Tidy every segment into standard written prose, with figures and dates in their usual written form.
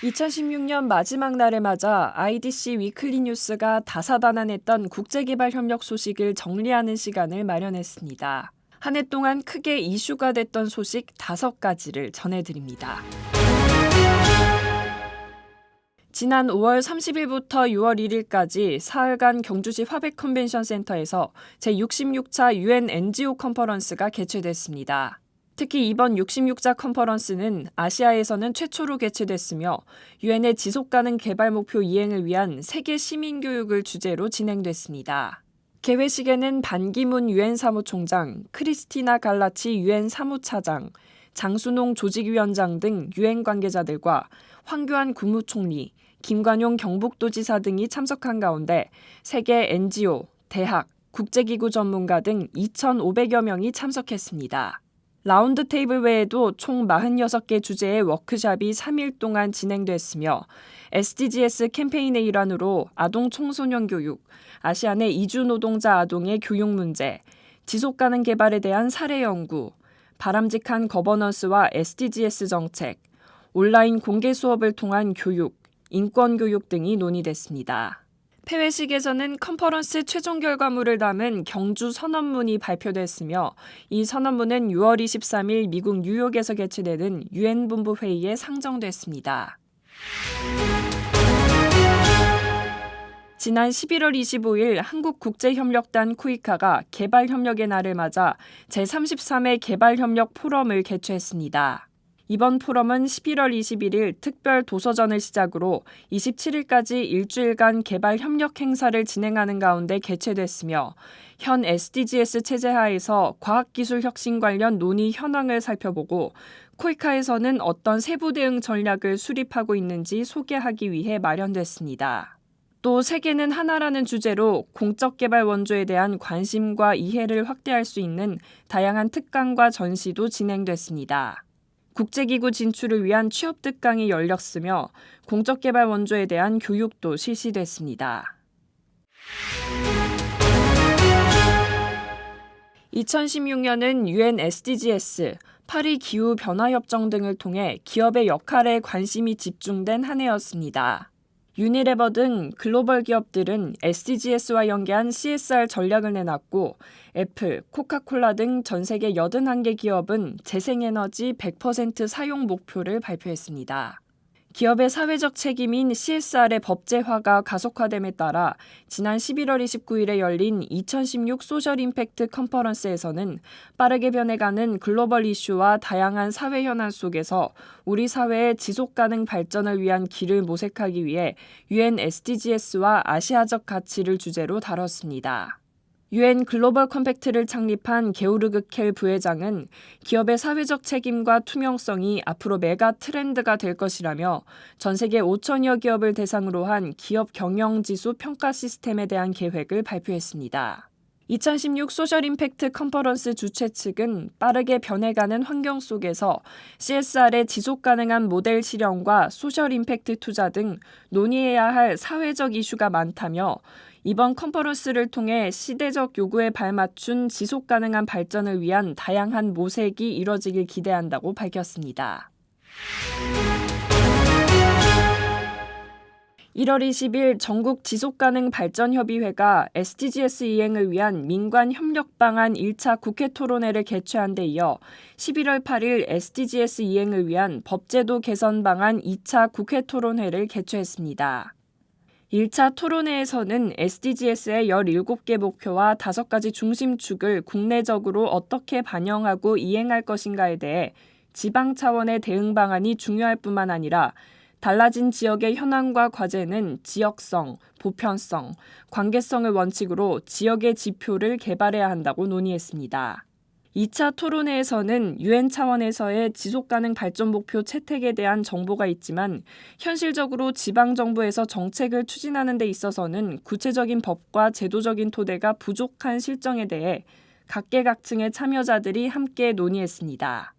2016년 마지막 날을 맞아 IDC 위클리 뉴스가 다사다난했던 국제개발협력 소식을 정리하는 시간을 마련했습니다. 한 해 동안 크게 이슈가 됐던 소식 5가지를 전해드립니다. 지난 5월 30일부터 6월 1일까지 사흘간 경주시 화백 컨벤션 센터에서 제66차 UN NGO 컨퍼런스가 개최됐습니다. 특히 이번 66차 컨퍼런스는 아시아에서는 최초로 개최됐으며 유엔의 지속가능 개발 목표 이행을 위한 세계 시민 교육을 주제로 진행됐습니다. 개회식에는 반기문 유엔 사무총장, 크리스티나 갈라치 유엔 사무차장, 장순홍 조직위원장 등 유엔 관계자들과 황교안 국무총리, 김관용 경북도지사 등이 참석한 가운데 세계 NGO, 대학, 국제기구 전문가 등 2,500여 명이 참석했습니다. 라운드 테이블 외에도 총 46개 주제의 워크숍이 3일 동안 진행됐으며 SDGs 캠페인의 일환으로 아동 청소년 교육, 아시아 내 이주 노동자 아동의 교육 문제, 지속가능 개발에 대한 사례 연구, 바람직한 거버넌스와 SDGs 정책, 온라인 공개 수업을 통한 교육, 인권 교육 등이 논의됐습니다. 폐회식에서는 컨퍼런스 최종 결과물을 담은 경주 선언문이 발표됐으며 이 선언문은 6월 23일 미국 뉴욕에서 개최되는 유엔 본부 회의에 상정됐습니다. 지난 11월 25일 한국국제협력단 쿠이카가 개발협력의 날을 맞아 제33회 개발협력 포럼을 개최했습니다. 이번 포럼은 11월 21일 특별 도서전을 시작으로 27일까지 일주일간 개발 협력 행사를 진행하는 가운데 개최됐으며 현 SDGs 체제 하에서 과학기술 혁신 관련 논의 현황을 살펴보고 코이카에서는 어떤 세부 대응 전략을 수립하고 있는지 소개하기 위해 마련됐습니다. 또 세계는 하나라는 주제로 공적 개발 원조에 대한 관심과 이해를 확대할 수 있는 다양한 특강과 전시도 진행됐습니다. 국제기구 진출을 위한 취업 특강이 열렸으며 공적개발 원조에 대한 교육도 실시됐습니다. 2016년은 UN SDGs, 파리 기후변화협정 등을 통해 기업의 역할에 관심이 집중된 한 해였습니다. 유니레버 등 글로벌 기업들은 SDGs와 연계한 CSR 전략을 내놨고 애플, 코카콜라 등 전 세계 81개 기업은 재생에너지 100% 사용 목표를 발표했습니다. 기업의 사회적 책임인 CSR의 법제화가 가속화됨에 따라 지난 11월 29일에 열린 2016 소셜 임팩트 컨퍼런스에서는 빠르게 변해가는 글로벌 이슈와 다양한 사회 현안 속에서 우리 사회의 지속가능 발전을 위한 길을 모색하기 위해 UN SDGs와 아시아적 가치를 주제로 다뤘습니다. UN 글로벌 컴팩트를 창립한 게오르그 켈 부회장은 기업의 사회적 책임과 투명성이 앞으로 메가 트렌드가 될 것이라며 전 세계 5천여 기업을 대상으로 한 기업 경영지수 평가 시스템에 대한 계획을 발표했습니다. 2016 소셜 임팩트 컨퍼런스 주최 측은 빠르게 변해가는 환경 속에서 CSR의 지속가능한 모델 실현과 소셜 임팩트 투자 등 논의해야 할 사회적 이슈가 많다며 이번 컨퍼런스를 통해 시대적 요구에 발맞춘 지속가능한 발전을 위한 다양한 모색이 이뤄지길 기대한다고 밝혔습니다. 1월 20일 전국 지속가능발전협의회가 SDGs 이행을 위한 민관 협력 방안 1차 국회 토론회를 개최한 데 이어 11월 8일 SDGs 이행을 위한 법제도 개선 방안 2차 국회 토론회를 개최했습니다. 1차 토론회에서는 SDGs의 17개 목표와 5가지 중심축을 국내적으로 어떻게 반영하고 이행할 것인가에 대해 지방 차원의 대응 방안이 중요할 뿐만 아니라 달라진 지역의 현황과 과제는 지역성, 보편성, 관계성을 원칙으로 지역의 지표를 개발해야 한다고 논의했습니다. 2차 토론회에서는 UN 차원에서의 지속가능 발전 목표 채택에 대한 정보가 있지만 현실적으로 지방정부에서 정책을 추진하는 데 있어서는 구체적인 법과 제도적인 토대가 부족한 실정에 대해 각계각층의 참여자들이 함께 논의했습니다.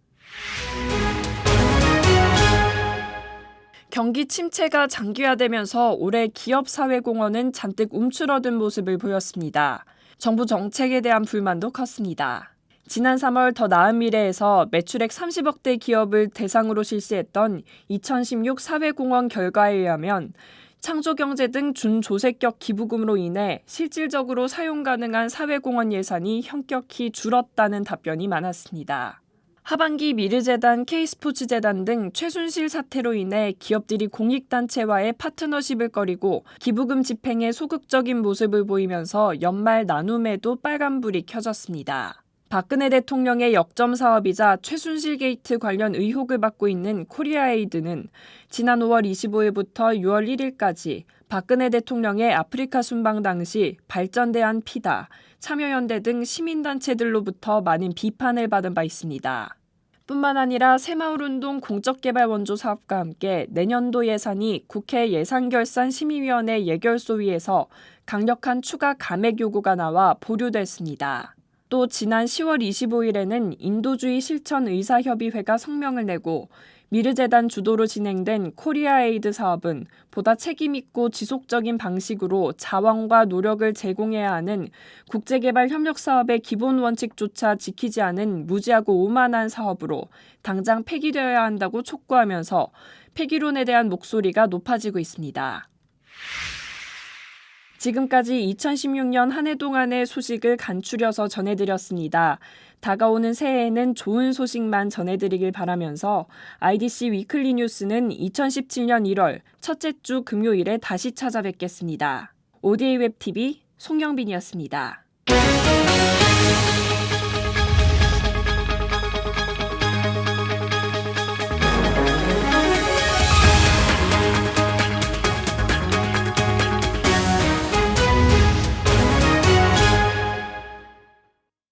경기 침체가 장기화되면서 올해 기업사회공헌은 잔뜩 움츠러든 모습을 보였습니다. 정부 정책에 대한 불만도 컸습니다. 지난 3월 더 나은 미래에서 매출액 30억대 기업을 대상으로 실시했던 2016 사회공헌 결과에 의하면 창조경제 등 준조세격 기부금으로 인해 실질적으로 사용 가능한 사회공헌 예산이 현격히 줄었다는 답변이 많았습니다. 하반기 미르재단, K스포츠재단 등 최순실 사태로 인해 기업들이 공익단체와의 파트너십을 꺼리고 기부금 집행에 소극적인 모습을 보이면서 연말 나눔에도 빨간불이 켜졌습니다. 박근혜 대통령의 역점 사업이자 최순실 게이트 관련 의혹을 받고 있는 코리아에이드는 지난 5월 25일부터 6월 1일까지 박근혜 대통령의 아프리카 순방 당시 발전대한 피다, 참여연대 등 시민단체들로부터 많은 비판을 받은 바 있습니다. 뿐만 아니라 새마을운동 공적개발 원조 사업과 함께 내년도 예산이 국회 예산결산심의위원회 예결소위에서 강력한 추가 감액 요구가 나와 보류됐습니다. 또 지난 10월 25일에는 인도주의 실천 의사협의회가 성명을 내고 미르재단 주도로 진행된 코리아에이드 사업은 보다 책임있고 지속적인 방식으로 자원과 노력을 제공해야 하는 국제개발 협력 사업의 기본 원칙조차 지키지 않은 무지하고 오만한 사업으로 당장 폐기되어야 한다고 촉구하면서 폐기론에 대한 목소리가 높아지고 있습니다. 지금까지 2016년 한 해 동안의 소식을 간추려서 전해드렸습니다. 다가오는 새해에는 좋은 소식만 전해드리길 바라면서 IDC 위클리 뉴스는 2017년 1월 첫째 주 금요일에 다시 찾아뵙겠습니다. ODA 웹TV 송영빈이었습니다.